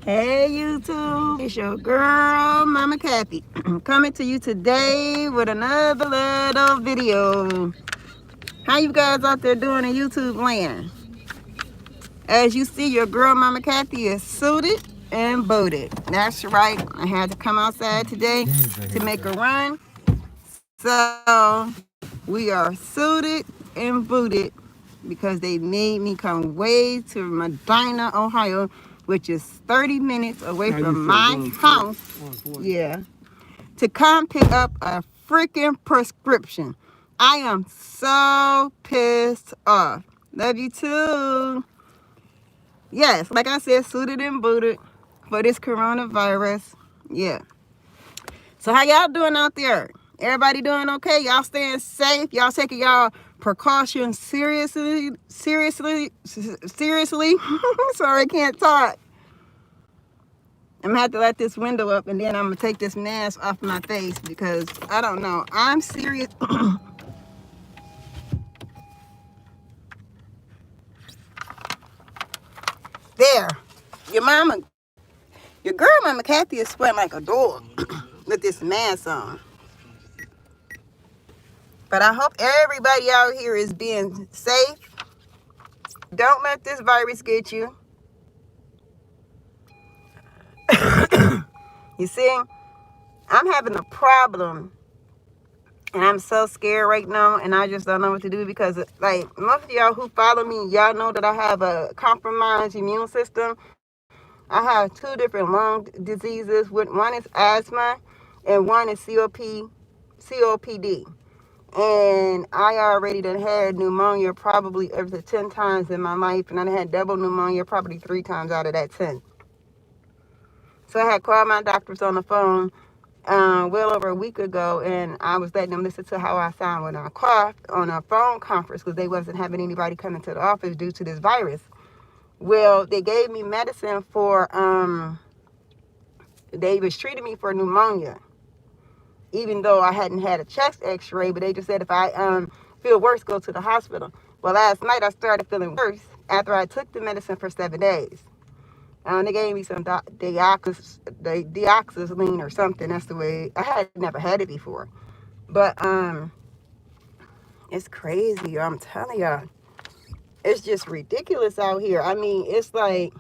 Hey YouTube, it's your girl Mama Kathy coming to you today with another little video. How you guys out there doing in YouTube land? As you see, your girl Mama Kathy is suited and booted. That's right, I had to come outside today to make a run. So we are suited and booted because they made me come way to Medina, Ohio, which is 30 minutes away from my house. Yeah, to come pick up a freaking prescription. I am so pissed off. Love you too. Yes, like I said, suited and booted for this coronavirus. Yeah. So how y'all doing out there? Everybody doing okay? Y'all staying safe? Y'all taking y'all precautions seriously? Seriously? Sorry, I can't talk. I'm gonna have to let this window up and then I'm gonna take this mask off my face because I don't know. I'm serious. There. Your girl Mama Kathy is sweating like a dog with this mask on. But I hope everybody out here is being safe. Don't let this virus get you. You see, I'm having a problem and I'm so scared right now and I just don't know what to do because like most of y'all who follow me, y'all know that I have a compromised immune system. I have two different lung diseases. One is asthma and one is COPD. And I already done had pneumonia probably up to 10 times in my life. And I had double pneumonia probably 3 times out of that 10. So I had called my doctors on the phone well over a week ago. And I was letting them listen to how I sound when I coughed on a phone conference because they wasn't having anybody come into the office due to this virus. Well, they gave me medicine for, they was treating me for pneumonia. Even though I hadn't had a chest x-ray, but they just said if I feel worse, go to the hospital. Well, last night I started feeling worse after I took the medicine for 7 days. They gave me some deoxyzline or something. That's the way, I had never had it before. But it's crazy, I'm telling y'all. It's just ridiculous out here. I mean, it's like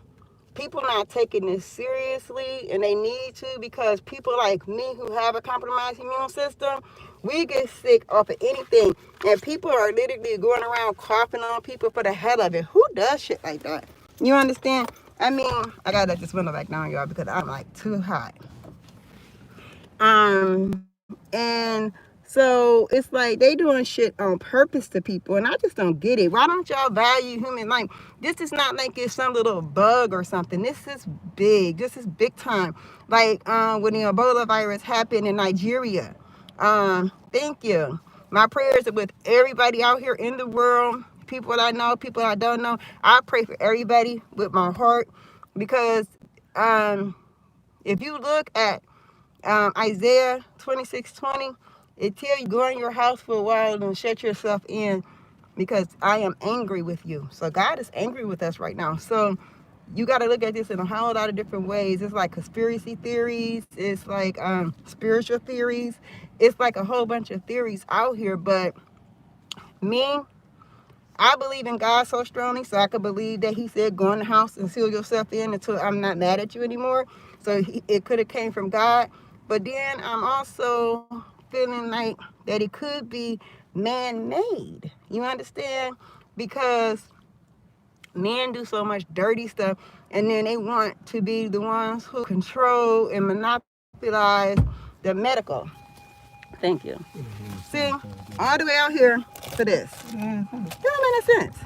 people not taking this seriously, and they need to because people like me who have a compromised immune system, we get sick off of anything. And people are literally going around coughing on people for the hell of it. Who does shit like that? You understand? I mean, I gotta let this window back down, y'all, because I'm like too hot. And so it's like they doing shit on purpose to people, and I just don't get it. Why don't y'all value human life? This is not like it's some little bug or something. This is big. This is big time. Like when the Ebola virus happened in Nigeria. Thank you. My prayers are with everybody out here in the world. People I know, people I don't know. I pray for everybody with my heart because if you look at Isaiah 26:20, it tells you go in your house for a while and shut yourself in because I am angry with you. So God is angry with us right now. So you got to look at this in a whole lot of different ways. It's like conspiracy theories. It's like spiritual theories. It's like a whole bunch of theories out here. But me, I believe in God so strongly, so I could believe that he said, go in the house and seal yourself in until I'm not mad at you anymore. So it could have came from God. But then I'm also feeling like that it could be man-made. You understand? Because men do so much dirty stuff, and then they want to be the ones who control and monopolize the medical. Thank you. See, all the way out here for this. Doesn't make sense.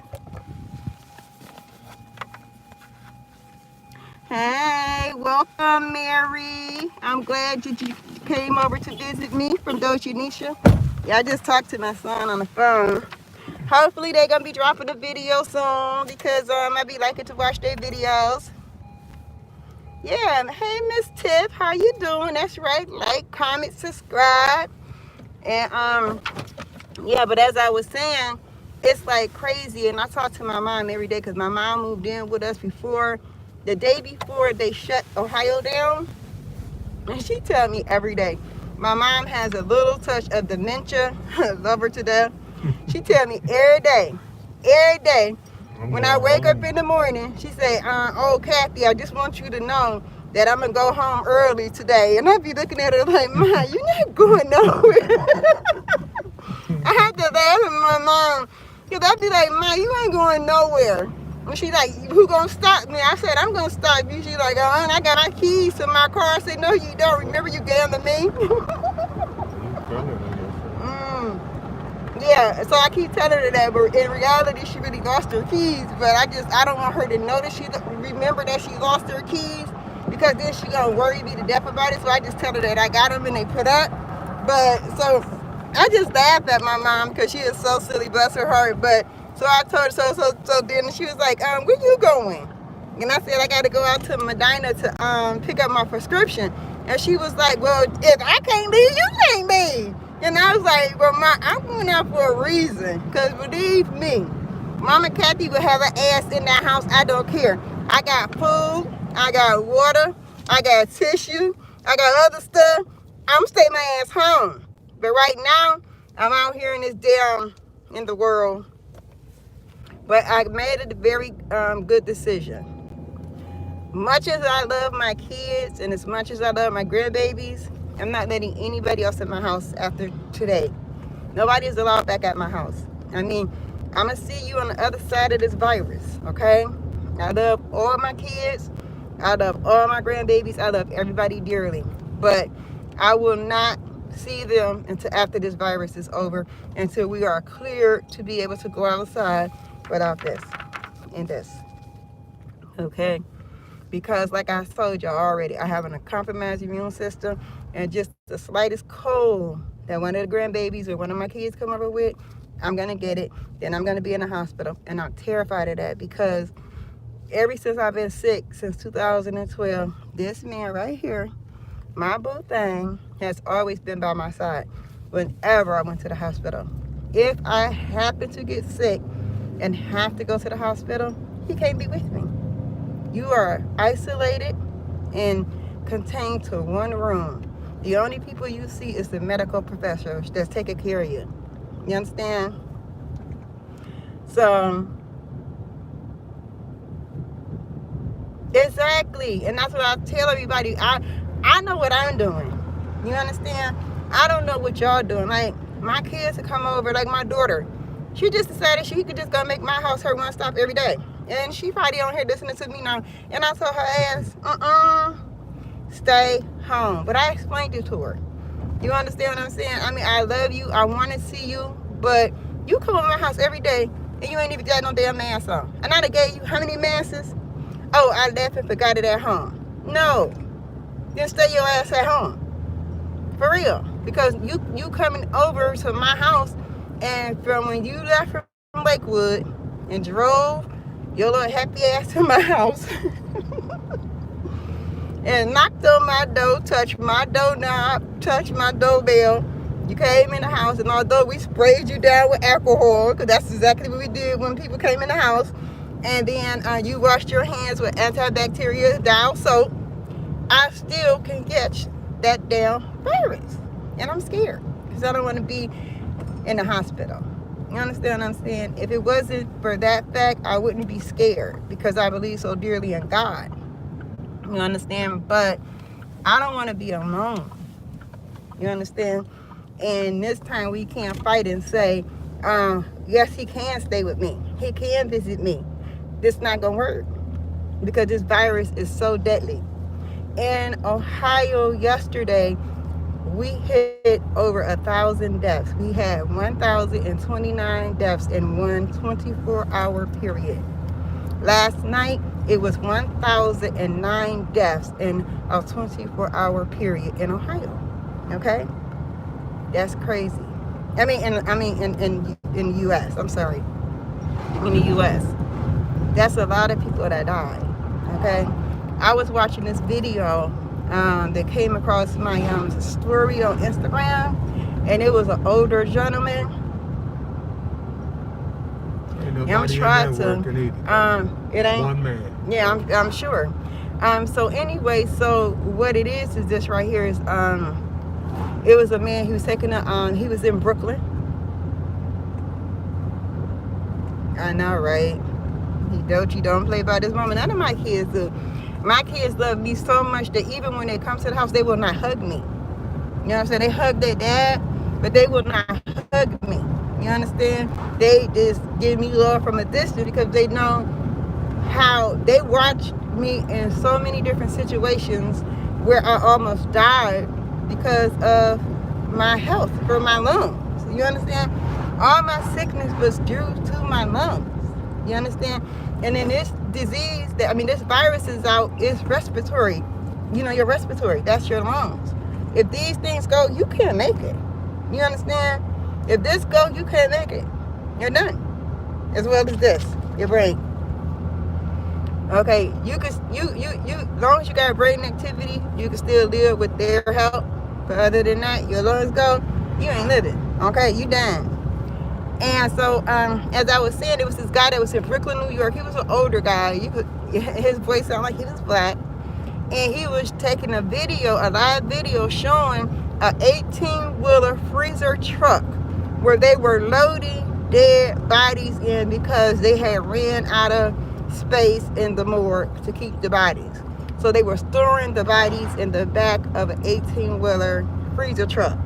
Hey, welcome, Mary. I'm glad you came over to visit me from Dojanisha. Yeah, I just talked to my son on the phone. Hopefully they're gonna be dropping a video soon because I be liking to watch their videos. Yeah, hey Miss Tiff, how you doing? That's right, like, comment, subscribe. And yeah, but as I was saying, it's like crazy. And I talk to my mom every day because my mom moved in with us before the day before they shut Ohio down, and she tell me every day, my mom has a little touch of dementia. Love her to death. She tell me every day, when I wake up in the morning, she say, oh, Kathy, I just want you to know that I'm going to go home early today. And I be looking at her like, Ma, you're not going nowhere. I had to laugh at my mom, because I be like, Ma, you ain't going nowhere. And she like, who gonna stop me? I said, I'm gonna stop you. She like, oh, and I got my keys to my car. I said, no, you don't. Remember you gave them to me? Yeah, so I keep telling her that, but in reality, she really lost her keys. But I don't want her to know that remember that she lost her keys, because then she gonna worry me to death about it. So I just tell her that I got them and they put up. But so I just laughed at my mom because she is so silly, bless her heart. But so I told her, so then she was like, where you going? And I said, I got to go out to Medina to pick up my prescription. And she was like, well, if I can't leave, you can't leave. And I was like, well, Ma, I'm going out for a reason. Because believe me, Mama Kathy will have her ass in that house. I don't care. I got food. I got water. I got tissue. I got other stuff. I'm staying my ass home. But right now, I'm out here in this in the world. But I made a very good decision. Much as I love my kids and as much as I love my grandbabies, I'm not letting anybody else in my house after today. Nobody is allowed back at my house. I mean, I'm going to see you on the other side of this virus, okay? I love all my kids. I love all my grandbabies. I love everybody dearly. But I will not see them until after this virus is over, until we are cleared to be able to go outside without this and this, okay? Because like I told y'all already, I have a compromised immune system, and just the slightest cold that one of the grandbabies or one of my kids come over with, I'm going to get it. Then I'm going to be in the hospital, and I'm terrified of that, because ever since I've been sick, since 2012, this man right here, my boo thing, has always been by my side whenever I went to the hospital. If I happen to get sick and have to go to the hospital, he can't be with me. You are isolated and contained to one room. The only people you see is the medical professionals that's taking care of you. You understand? So, exactly. And that's what I tell everybody. I know what I'm doing. You understand? I don't know what y'all doing. Like, my kids would come over, like my daughter. She just decided she could just go make my house her one stop every day. And she probably on here listening to me now. And I told her ass, stay home. But I explained it to her. You understand what I'm saying? I mean, I love you. I want to see you. But you come to my house every day, and you ain't even got no damn mask on. And I done gave you how many masks? Oh, I left and forgot it at home. No. Then stay your ass at home. For real. Because you coming over to my house, and from when you left from Lakewood and drove your little happy ass to my house and knocked on my door, touched my doorknob, touched my doorbell. You came in the house, and although we sprayed you down with alcohol, because that's exactly what we did when people came in the house, and then you washed your hands with antibacterial dial soap, I still can catch that damn virus. And I'm scared, because I don't want to be in the hospital. You understand what I'm saying? If it wasn't for that fact, I wouldn't be scared, because I believe so dearly in God. You understand? But I don't want to be alone. You understand? And this time we can't fight and say, yes, he can stay with me. He can visit me. This not going to work, because this virus is so deadly. In Ohio yesterday, we hit over 1,000 deaths. We had 1,029 deaths in one 24-hour period. Last night, it was 1,009 deaths in a 24-hour period in Ohio. Okay, that's crazy. I mean, in the U.S. I'm sorry, in the U.S. That's a lot of people that died. Okay, I was watching this video that came across my story on Instagram, and it was an older gentleman. I'm trying to. It ain't. One man. Yeah, I'm sure. So anyway, so what it is this right here is it was a man. He was taking a he was in Brooklyn. I know, right? You don't play by this woman. None of my kids do. My kids love me so much that even when they come to the house, they will not hug me. You know what I'm saying? They hug their dad, but they will not hug me. You understand? They just give me love from a distance because they know how they watched me in so many different situations where I almost died because of my health for my lungs. You understand? All my sickness was due to my lungs. You understand? And then this disease, this virus is out, is respiratory. You know, your respiratory, that's your lungs. If these things go, you can't make it. You understand? If this go, you can't make it. You're done. As well as this, your brain. Okay, as long as you got brain activity, you can still live with their help. But other than that, your lungs go, you ain't living. Okay, you dying. And so, as I was saying, there was this guy that was in Brooklyn, New York. He was an older guy. His voice sounded like he was black. And he was taking a live video showing a 18-wheeler freezer truck where they were loading dead bodies in because they had ran out of space in the morgue to keep the bodies. So they were storing the bodies in the back of an 18-wheeler freezer truck.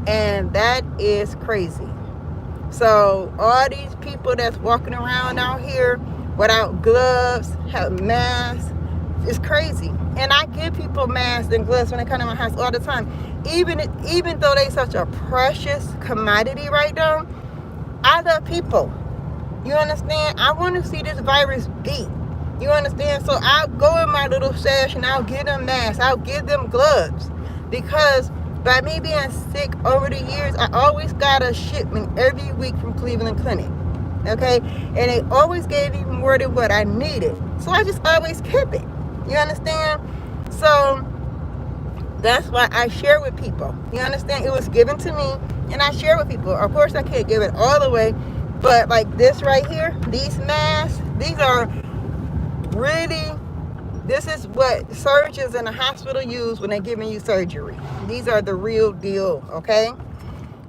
And that is crazy. So all these people that's walking around out here without gloves, have masks, it's crazy. And I give people masks and gloves when they come to my house all the time. Even though they such a precious commodity right now, I love people. You understand? I want to see this virus beat. You understand? So I'll go in my little stash and I'll give them masks. I'll give them gloves. Because by me being sick over the years, I always got a shipment every week from Cleveland Clinic. Okay? And they always gave me more than what I needed. So I just always kept it. You understand? So that's why I share with people. You understand? It was given to me and I share with people. Of course, I can't give it all away. But like this right here, these masks, these are really, this is what surgeons in the hospital use when they're giving you surgery. These are the real deal, okay?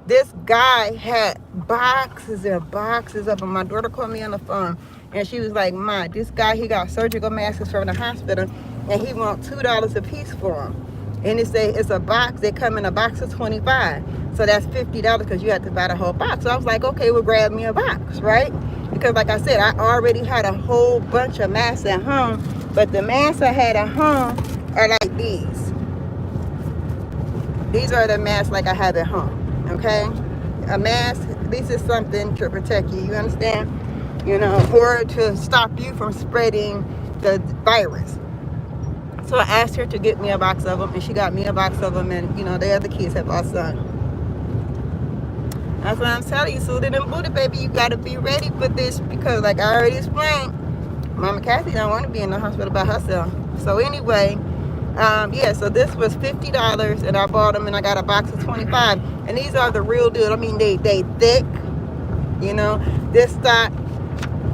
This guy had boxes and boxes of them. My daughter called me on the phone and she was like, Ma, this guy, he got surgical masks from the hospital and he wants $2 a piece for them. And it's a box. They come in a box of 25. So that's $50 because you have to buy the whole box. So I was like, okay, well, grab me a box, right? Because like I said, I already had a whole bunch of masks at home. But the masks I had at home are like these. These are the masks like I have at home, okay? A mask, this is something to protect you, you understand? You know, or to stop you from spreading the virus. So I asked her to get me a box of them, and she got me a box of them, and, you know, the other kids have all some. That's what I'm telling you, suited and booted, baby. You got to be ready for this because, like I already explained, Mama Kathy don't want to be in the hospital by herself. So anyway, yeah, so this was $50, and I bought them, and I got a box of 25. And these are the real deal. I mean, they thick, you know. This stop,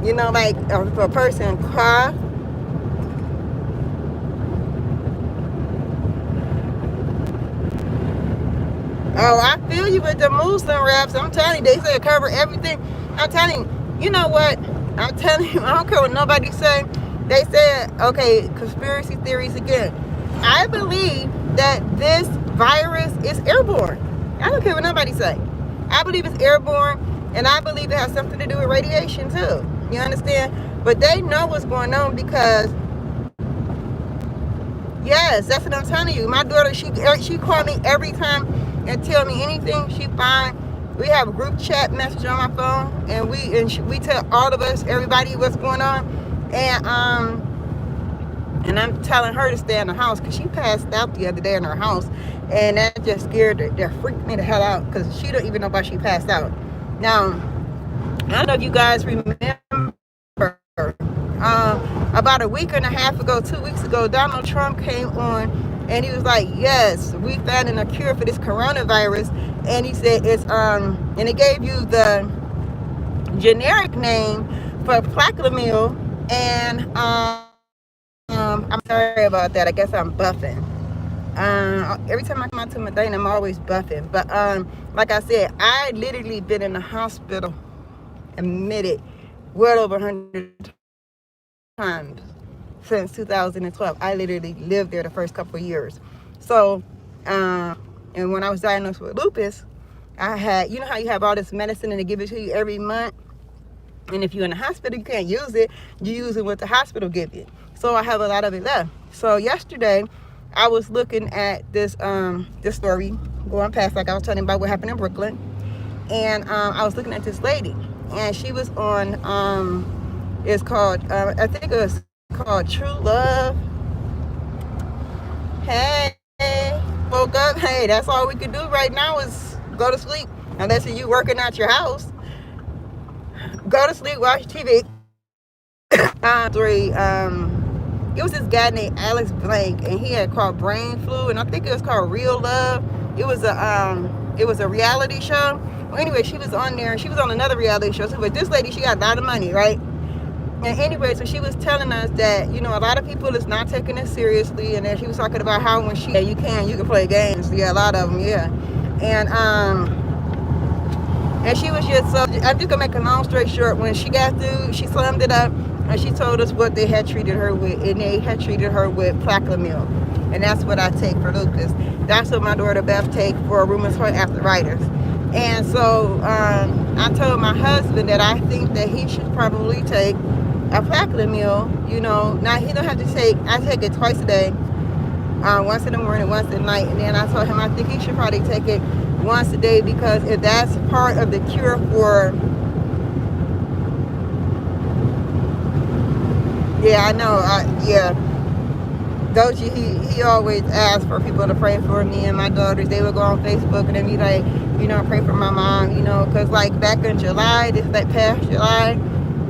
you know, like if a person cough, oh, I feel you with the muslin wraps. I'm telling you, they say cover everything. I'm telling you, you know what? I'm telling you, I don't care what nobody say. They said, okay, conspiracy theories again. I believe that this virus is airborne. I don't care what nobody say. I believe it's airborne, and I believe it has something to do with radiation too. You understand? But they know what's going on because, yes, that's what I'm telling you. My daughter, she called me every time and tell me anything she find. We have a group chat message on my phone, and we tell all of us, everybody, what's going on. And I'm telling her to stay in the house because she passed out the other day in her house, and that just scared her, that freaked me the hell out because she don't even know why she passed out. Now, I don't know if you guys remember, about a week and a half ago, 2 weeks ago, Donald Trump came on and he was like, yes, we found a cure for this coronavirus. And he said it's and it gave you the generic name for Plaquemil, and I'm sorry about that. I guess I'm buffing. Every time I come out to Medina, I'm always buffing. But like I said, I literally been in the hospital, admitted, well over 100 times since 2012. I literally lived there the first couple of years. So, and when I was diagnosed with lupus, I had, you know how you have all this medicine and they give it to you every month? And if you're in the hospital, you can't use it. You use it what the hospital give you. So I have a lot of it left. So yesterday, I was looking at this story going past, like I was telling you about what happened in Brooklyn, and I was looking at this lady, and she was on it's called I think it was called True Love. Hey, woke up. Hey, that's all we could do right now is go to sleep, unless you working at your house. Go to sleep, watch TV. Story. It was this guy named Alex Blank, and he had called Brain Flu, and I think it was called Real Love. It was a reality show. Well, anyway, she was on there, and she was on another reality show too. But this lady, she got a lot of money, right? And anyway, so she was telling us that, you know, a lot of people is not taking it seriously, and then she was talking about how when she, yeah, you can play games, yeah, a lot of them, yeah, and she was just so, I'm just gonna make a long story short, when she got through, she summed it up, and she told us what they had treated her with, and they had treated her with Plaquemil, and that's what I take for lupus. That's what my daughter Beth take for rheumatoid arthritis. And so I told my husband that I think that he should probably take a Plaquemil. You know, now he don't have to take, I take it twice a day, once in the morning, once at night, and then I told him I think he should probably take it once a day, because if that's part of the cure for, yeah, I know, yeah, Doji, he always asks for people to pray for me and my daughters. They would go on Facebook and they'd be like, you know, pray for my mom, you know, because like back in July, that past July,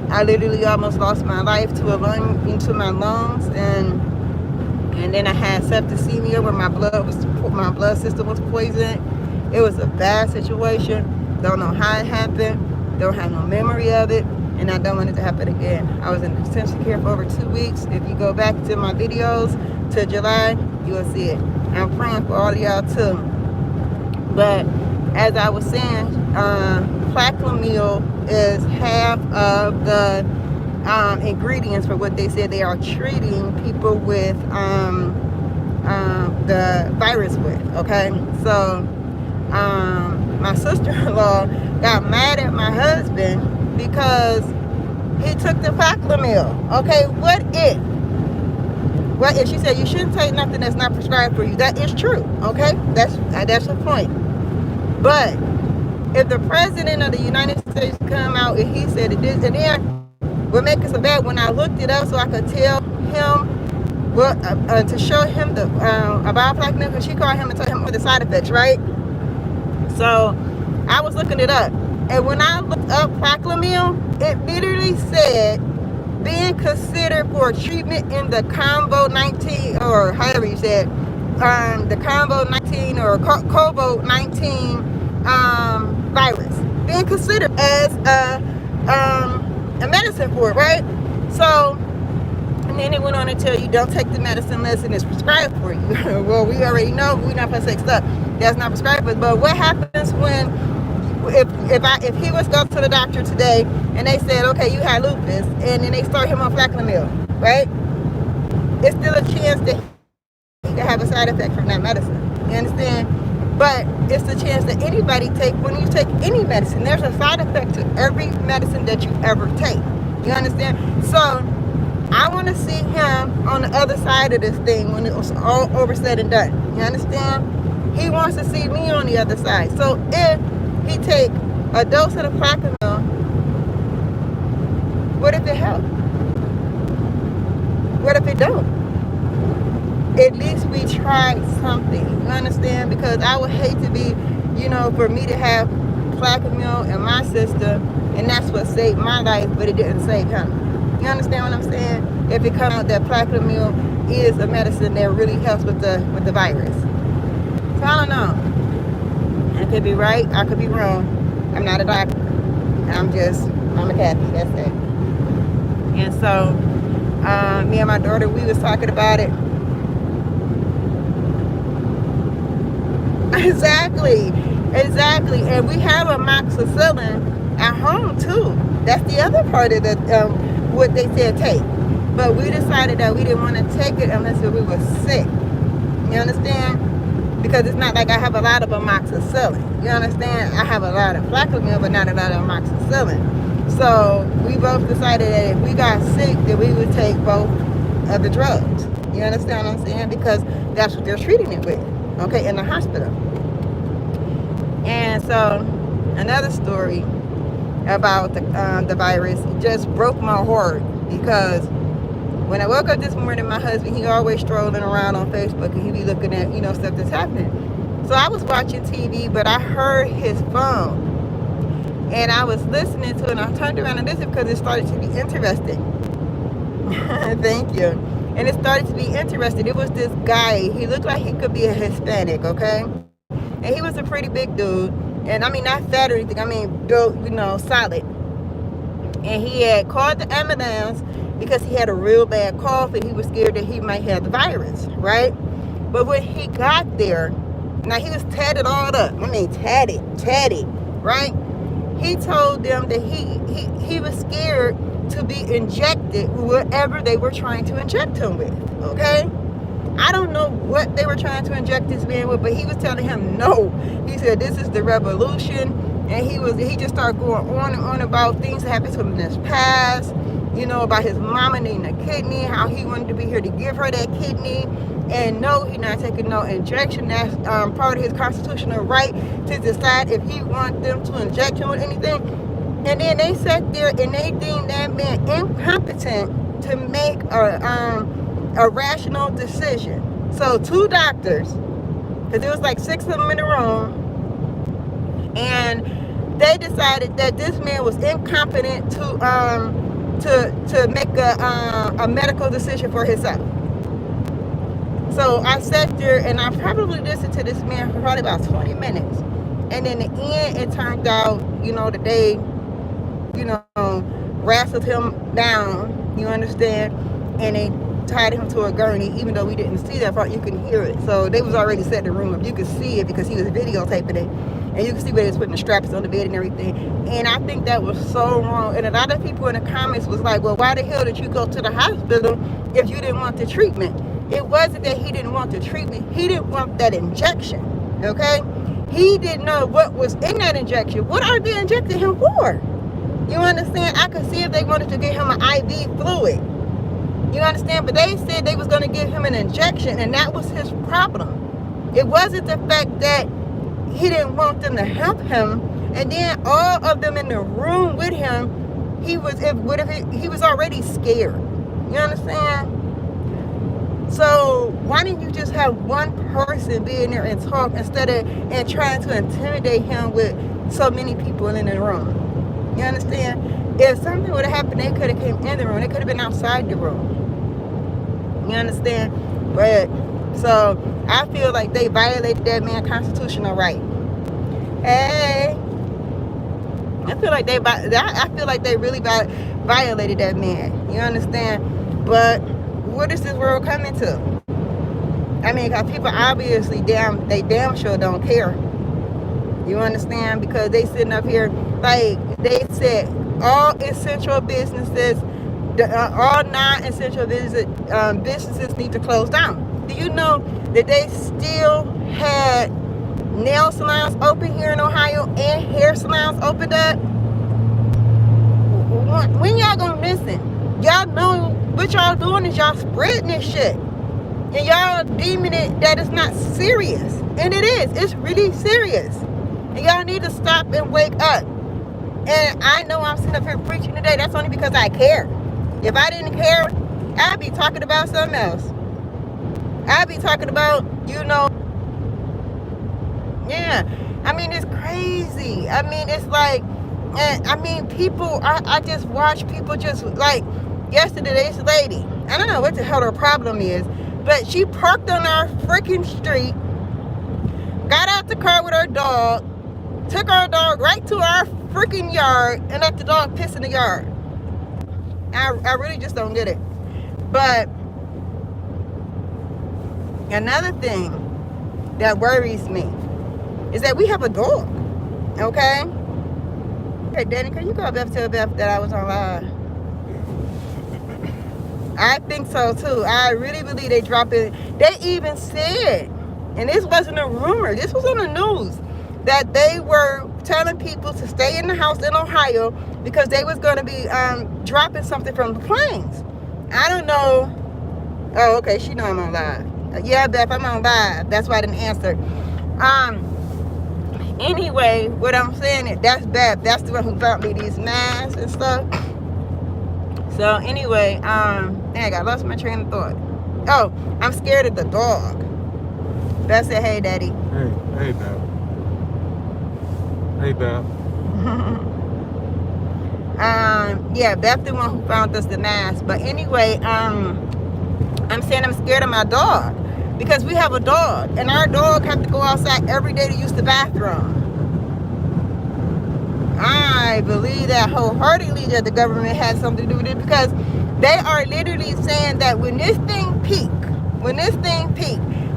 I literally almost lost my life to my lungs, and then I had septicemia where my blood system was poisoned. It was a bad situation. Don't know how it happened. Don't have no memory of it, and I don't want it to happen again. I was in intensive care for over 2 weeks. If you go back to my videos to July, you will see it. I'm praying for all of y'all too. But as I was saying, Plaquemil is half of the ingredients for what they said they are treating people with the virus with. Okay, so my sister-in-law got mad at my husband because he took the Plaquemil. Okay, what if she said you shouldn't take nothing that's not prescribed for you? That is true. Okay, that's the point. But if the president of the United States come out and he said it is, and then what makes it so bad, when I looked it up so I could tell him what to show him the about Plaquemil, because she called him and told him the side effects, right? So I was looking it up, and when I looked up Plaquemil, it literally said being considered for treatment in the combo 19, or however you said, the combo 19 or COVID 19 virus, being considered as a medicine for it, right? So, and then it went on to tell you don't take the medicine unless it is prescribed for you. Well, we already know we're not supposed to take stuff that's not prescribed for us. But what happens when if he was go to the doctor today and they said, okay, you had lupus, and then they start him on Plaquemil, right? It's still a chance that he could have a side effect from that medicine. You understand? But it's the chance that anybody take when you take any medicine. There's a side effect to every medicine that you ever take. You understand? So I want to see him on the other side of this thing when it was all over said and done. You understand? He wants to see me on the other side. So if he take a dose of the Plaquemil, what if it helps? What if it don't? At least we tried something. You understand? Because I would hate to be, you know, for me to have Plaquemil in my system, and that's what saved my life, but it didn't save him. You understand what I'm saying? If it comes out that Plaquemil is a medicine that really helps with the virus. So I don't know. I could be right. I could be wrong. I'm not a doctor. I'm just Mama Kathy, that's it. And so, me and my daughter, we was talking about it. Exactly. And we have amoxicillin at home too. That's the other part of the what they said take. But we decided that we didn't want to take it unless we were sick. You understand? Because it's not like I have a lot of amoxicillin. You understand? I have a lot of Flaxamil, but not a lot of amoxicillin. So we both decided that if we got sick, then we would take both of the drugs. You understand what I'm saying? Because that's what they're treating it with, okay, in the hospital. And so another story about the virus just broke my heart, because when I woke up this morning, my husband, he always strolling around on Facebook, and he be looking at, stuff that's happening. So I was watching TV, but I heard his phone, and I was listening to it, and I turned around and listened because it started to be interesting. Thank you. And it started to be interesting. It was this guy. He looked like he could be a Hispanic, okay? And he was a pretty big dude. And I mean, not fat or anything. I mean, built, solid. And he had called the ambulance because he had a real bad cough, and he was scared that he might have the virus, right? But when he got there, now he was tatted all up. I mean, tatted, right? He told them that he was scared to be injected with whatever they were trying to inject him with, okay? I don't know what they were trying to inject this man with, but he was telling him no. He said, this is the revolution. And he just started going on and on about things that happened to him in his past, about his mama needing a kidney, how he wanted to be here to give her that kidney. And no, he's not taking no injection. That's part of his constitutional right to decide if he wants them to inject him with anything. And then they sat there and they deemed that man incompetent to make a rational decision. So 2 doctors, because there was like 6 of them in the room, and they decided that this man was incompetent to make a medical decision for himself. So I sat there and I probably listened to this man for probably about 20 minutes. And in the end, it turned out, that they, wrestled him down, you understand, and they tied him to a gurney. Even though we didn't see that part, you can hear it. So they was already set in the room. You could see it because he was videotaping it, and you can see where he was putting the straps on the bed and everything. And I think that was so wrong. And a lot of people in the comments was like, well, why the hell did you go to the hospital if you didn't want the treatment? It wasn't that he didn't want the treatment. He didn't want that injection, okay? He didn't know what was in that injection. What are they injecting him for? You understand? I could see if they wanted to give him an IV fluid. You understand? But they said they was going to give him an injection, and that was his problem. It wasn't the fact that he didn't want them to help him. And then all of them in the room with him, he was already scared. You understand? So why didn't you just have one person be in there and talk instead of and trying to intimidate him with so many people in the room? You understand? If something would have happened, they could have came in the room. They could have been outside the room. You understand? But so I feel like they violated that man's constitutional right. Hey, I feel like they really violated that man. You understand? But what is this world coming to? I mean, because people obviously damn sure don't care. You understand? Because they sitting up here, like they said, all essential businesses, all non-essential businesses need to close down. Do you know that they still had nail salons open here in Ohio and hair salons opened up? When y'all gonna listen? Y'all know what y'all doing is y'all spreading this shit. And y'all deeming it that it's not serious. And it is. It's really serious. And y'all need to stop and wake up. And I know I'm sitting up here preaching today. That's only because I care. If I didn't care, I'd be talking about something else. I'd be talking about, yeah. I mean, it's crazy. I mean, it's like, and I mean, people, I just watch people just like, yesterday, this lady, I don't know what the hell her problem is, but she parked on our freaking street, got out the car with her dog, took our dog right to our freaking yard and let the dog piss in the yard. I really just don't get it. But another thing that worries me is that we have a dog. Okay? Hey, Danny, can you go up and tell Beth that I was on live? I think so too. I really believe they dropped it. They even said, and this wasn't a rumor, this was on the news, that they were telling people to stay in the house in Ohio because they was going to be dropping something from the planes. I don't know. Oh, okay. She know I'm on live. Yeah, Beth, I'm on live. That's why I didn't answer. Anyway, what I'm saying is that's Beth. That's the one who bought me these masks and stuff. So anyway, dang, I lost my train of thought. Oh, I'm scared of the dog. Beth said, hey, Daddy. Hey, Beth. Hey, Beth. Yeah, Beth the one who found us the mask. But anyway, I'm saying I'm scared of my dog because we have a dog, and our dog have to go outside every day to use the bathroom. I believe that wholeheartedly that the government has something to do with it because they are literally saying that when this thing peak,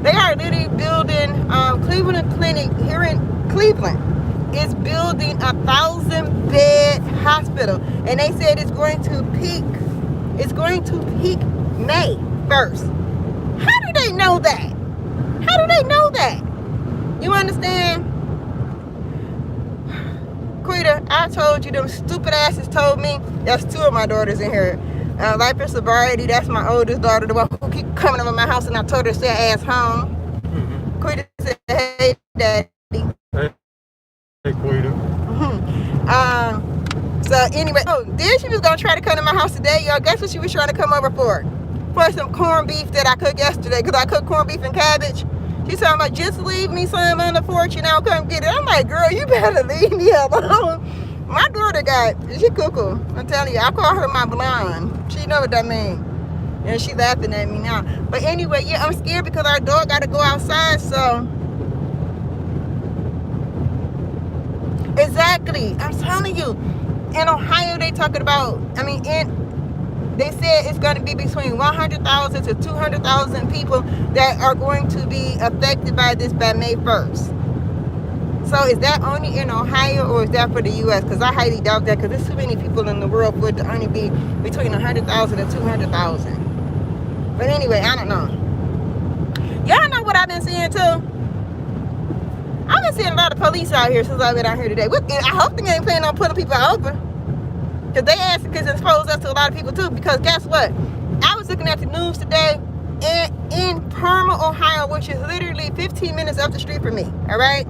they are literally building Cleveland Clinic here in Cleveland is building 1,000-bed hospital, and they said it's going to peak May 1st. How do they know that? You understand? Quita, I told you, them stupid asses told me. That's two of my daughters in here. Life and Sobriety, that's my oldest daughter, the one who keep coming over my house, and I told her to stay ass home. Quita said, hey, Daddy. Hey, Quita. So anyway, then she was gonna try to come to my house today, y'all. Guess what she was trying to come over for? For some corned beef that I cooked yesterday, because I cooked corned beef and cabbage. She's talking about, just leave me some on the porch and I'll come get it. I'm like, girl, you better leave me alone. My daughter she cuckoo. I'm telling you, I call her my blonde. She know what that means. And she laughing at me now. But anyway, yeah, I'm scared because our dog got to go outside, so. Exactly. I'm telling you. In Ohio, they talking about, they said it's going to be between 100,000 to 200,000 people that are going to be affected by this by May 1st. So is that only in Ohio or is that for the U.S.? Because I highly doubt that, because there's too many people in the world for it to only be between 100,000 and 200,000. But anyway, I don't know. Y'all know what I've been seeing too? I've been seeing a lot of police out here since I've been out here today. I hope they ain't planning on putting people over. Because they asked, because it exposed us to a lot of people too. Because guess what? I was looking at the news today in Parma, Ohio, which is literally 15 minutes up the street from me. All right?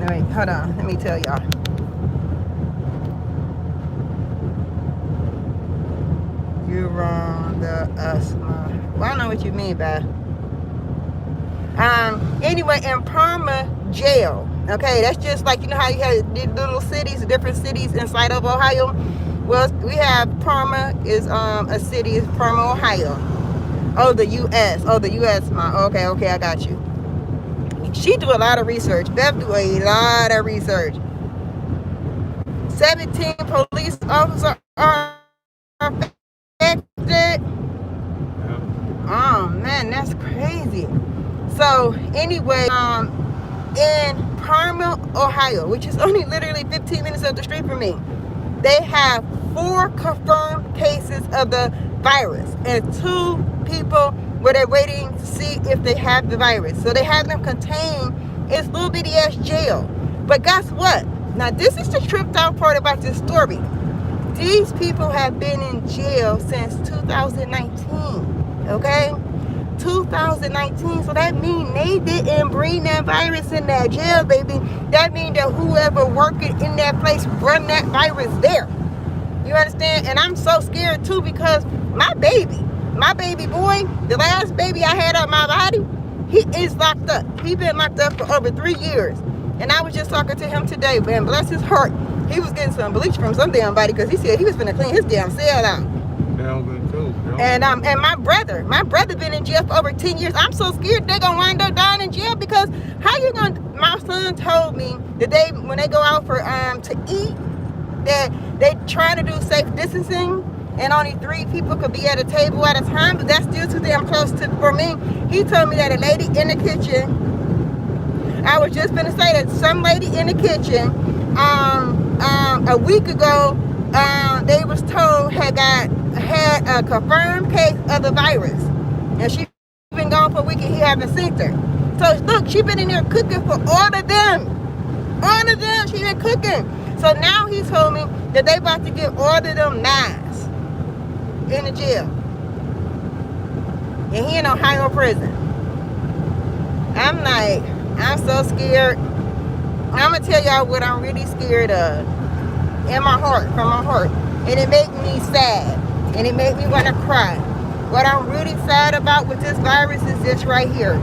Wait, hold on. Let me tell y'all. You're wrong. Well, I don't know what you mean by. Anyway, in Parma jail. Okay, that's just like, you know how you have the little cities, different cities inside of Ohio. Well, we have Parma is a city, is Parma, Ohio. Oh, the U.S. Okay, I got you. She do a lot of research. Beth do a lot of research. 17 police officers are affected. Oh man, that's crazy. So anyway, in Parma, Ohio, which is only literally 15 minutes up the street from me, they have 4 confirmed cases of the virus and 2 people where they're waiting to see if they have the virus. So they have them contained in this little bitty ass jail. But guess what? Now this is the tripped out part about this story. These people have been in jail since 2019. Okay? 2019, so that means they didn't bring that virus in that jail, baby. That means that whoever working in that place run that virus there. You understand? And I'm so scared too, because my baby boy, the last baby I had on my body, he is locked up. He been locked up for over 3 years. And I was just talking to him today, man, bless his heart. He was getting some bleach from some damn body because he said he was finna clean his damn cell out. Melvin too. And my brother been in jail for over 10 years. I'm so scared they're gonna wind up dying in jail, because how you gonna, my son told me that when they go out for to eat, that they trying to do safe distancing and only 3 people could be at a table at a time, but that's still too damn close for me. He told me that a lady in the kitchen, I was just gonna say that some lady in the kitchen a week ago, they was told had a confirmed case of the virus, and she been gone for a week and he haven't seen her. So look, she been in there cooking for all of them. She been cooking. So now he told me that they about to get all of them masks in the jail, and he in Ohio prison. I'm like, I'm so scared. I'm gonna tell y'all what I'm really scared of in my heart, from my heart, and it made me sad, and it made me want to cry. What I'm really sad about with this virus is this right here,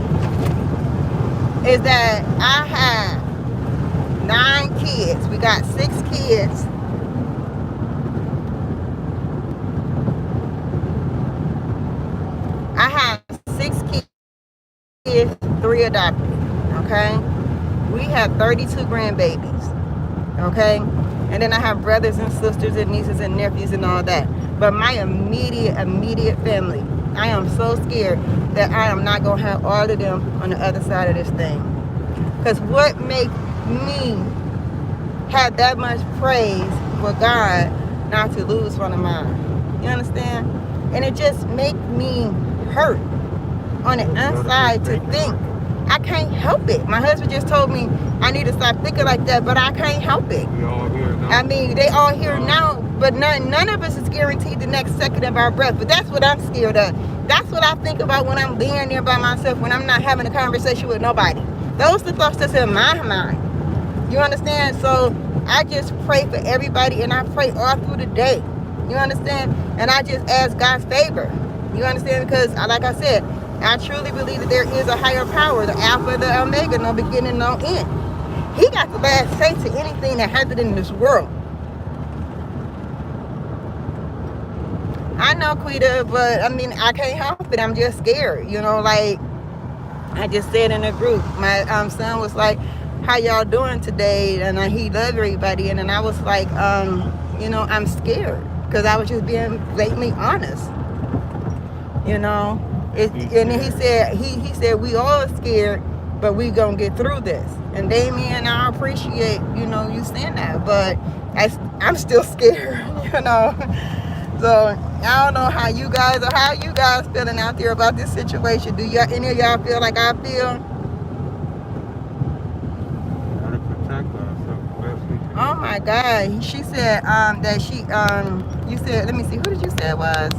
is that I have 9 kids. We got 6 kids. I have 6 kids, 3 adopted. Okay, we have 32 grandbabies. Okay, and then I have brothers and sisters and nieces and nephews and all that. But my immediate family, I am so scared that I am not gonna have all of them on the other side of this thing. Because what makes me have that much praise for God not to lose one of mine? You understand? And it just makes me hurt on the inside to think. I can't help it. My husband just told me I need to stop thinking like that, but I can't help it. We all here now. I mean, they all here now, but none of us is guaranteed the next second of our breath. But that's what I'm scared of. That's what I think about when I'm laying there by myself, when I'm not having a conversation with nobody. Those are the thoughts that's in my mind. You understand? So I just pray for everybody, and I pray all through the day. You understand? And I just ask God's favor. You understand? Because, like I said, I truly believe that there is a higher power, the Alpha, the Omega, no beginning, no end. He got the last say to anything that happens in this world. I know, Quita, but I mean, I can't help it. I'm just scared. You know, like I just said in a group, my son was like, "How y'all doing today?" And he loved everybody, and then I was like, you know, I'm scared, because I was just being blatantly honest. You know. And he said we all scared, but we gonna get through this. And Damien, I appreciate, you know, you saying that, but I'm still scared, you know. So I don't know how you guys feeling out there about this situation. Do any of y'all feel like I feel? Gotta protect ourselves best we can. Oh my God, she said that she you said, let me see, who did you say it was?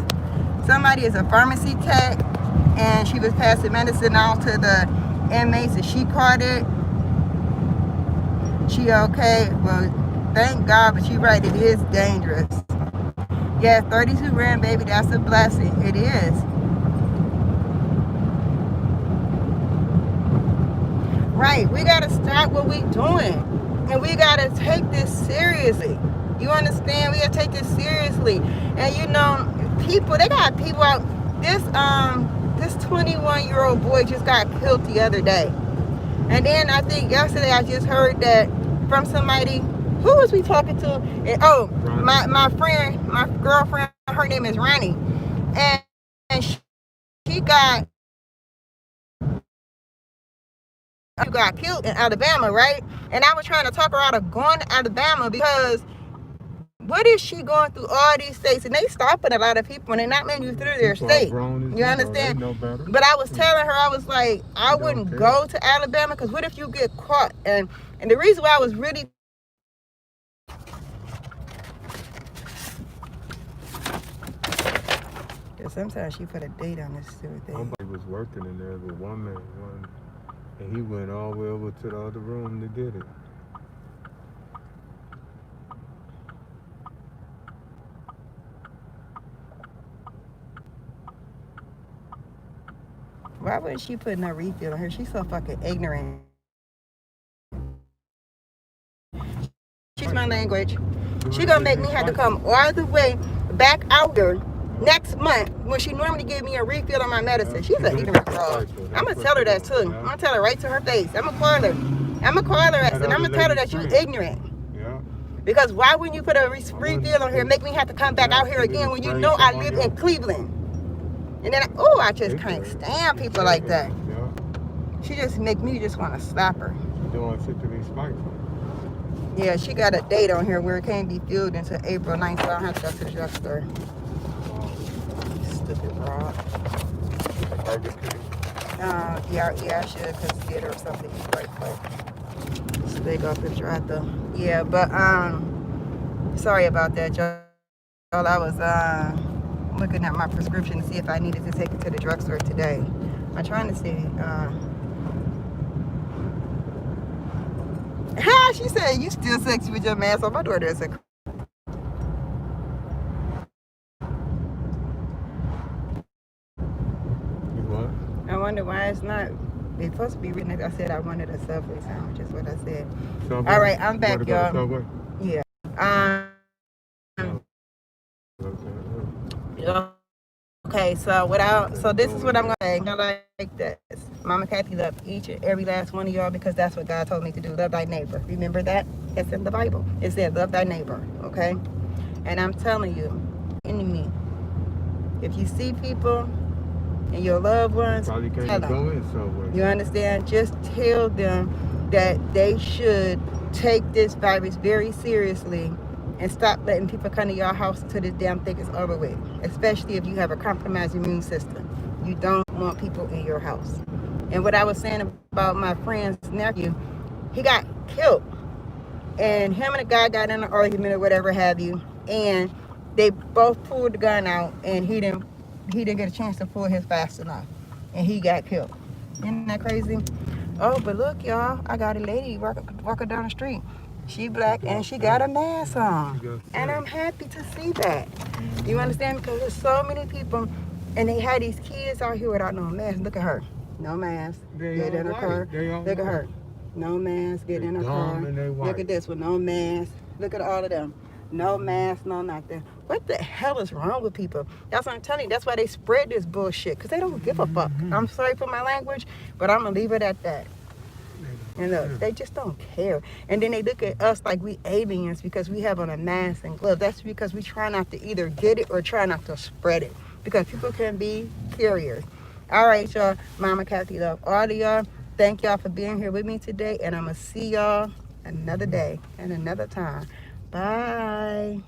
Somebody is a pharmacy tech, and she was passing medicine out to the inmates, and she caught it. She okay? Well, thank God, but she right, it is dangerous. Yeah, 32 grandbaby, that's a blessing. It is. Right, we gotta stop what we doing, and we gotta take this seriously. You understand? We gotta take this seriously. And you know, they got people out. This 21-year-old boy just got killed the other day. And then I think yesterday I just heard that from somebody. Who was we talking to? And, my friend, my girlfriend, her name is Ronnie. And she got killed in Alabama, right? And I was trying to talk her out of going to Alabama, because what is she going through all these states, and they stopping a lot of people, and they're not letting you through their state. You understand? But I was telling her, I was like, I wouldn't go to Alabama, because what if you get caught? And the reason why I was really sometimes she put a date on this stupid thing. Somebody was working in there, the one man, and he went all the way over to the other room to get it. Why wouldn't she put no refill on her? She's so fucking ignorant. She's my language. She gonna make me have to come all the way back out here next month when she normally give me a refill on my medicine. She's an ignorant fraud. I'm gonna tell her that too. I'm gonna tell her right to her face. I'm gonna call her. I'm gonna call her and I'm gonna tell her that you ignorant. Yeah. Because why wouldn't you put a refill on here and make me have to come back out here again when you know I live in Cleveland? And then, I just can't stand people like that. Yeah. She just make me just want to slap her. She's doing shit to be spiteful. Yeah, she got a date on here where it can't be filled until April 9th, so I have to go to the drugstore. Stupid broad. Yeah, I should because get her something to eat right quick. So they go picture at the but sorry about that, y'all. I was looking at my prescription to see if I needed to take it to the drugstore today. I'm trying to see. She said you still sexy with your mask on. My daughter is a. You what? I wonder why it's not. It's supposed to be written. I said I wanted a Subway sandwich. Is what I said. Subway? All right, I'm back, y'all. Subway? Yeah. Okay, so this is what I'm gonna say. I like this. Mama Kathy loved each and every last one of y'all because that's what God told me to do. Love thy neighbor. Remember that? It's in the Bible. It said love thy neighbor. Okay? And I'm telling you, enemy. If you see people and your loved ones, tell them. You understand? Just tell them that they should take this virus very seriously and stop letting people come to your house until this damn thing is over with. Especially if you have a compromised immune system. You don't want people in your house. And what I was saying about my friend's nephew, he got killed. And him and the guy got in an argument or whatever have you. And they both pulled the gun out and he didn't get a chance to pull his fast enough. And he got killed. Isn't that crazy? Oh, but look, y'all, I got a lady walking down the street. She black and she got a mask on. And I'm happy to see that. You understand? Because there's so many people and they had these kids out here without no mask. Look at her. No mask. Get in her car. Look at her. No mask. Get in her car. Look at this with no mask. Look at all of them. No mask, no nothing. What the hell is wrong with people? That's what I'm telling you. That's why they spread this bullshit. Because they don't give a fuck. I'm sorry for my language, but I'm going to leave it at that. And look, they just don't care. And then they look at us like we aliens because we have on a mask and gloves. That's because we try not to either get it or try not to spread it. Because people can be carriers. All right, y'all. Mama Kathy love all of y'all. Thank y'all for being here with me today. And I'm going to see y'all another day and another time. Bye.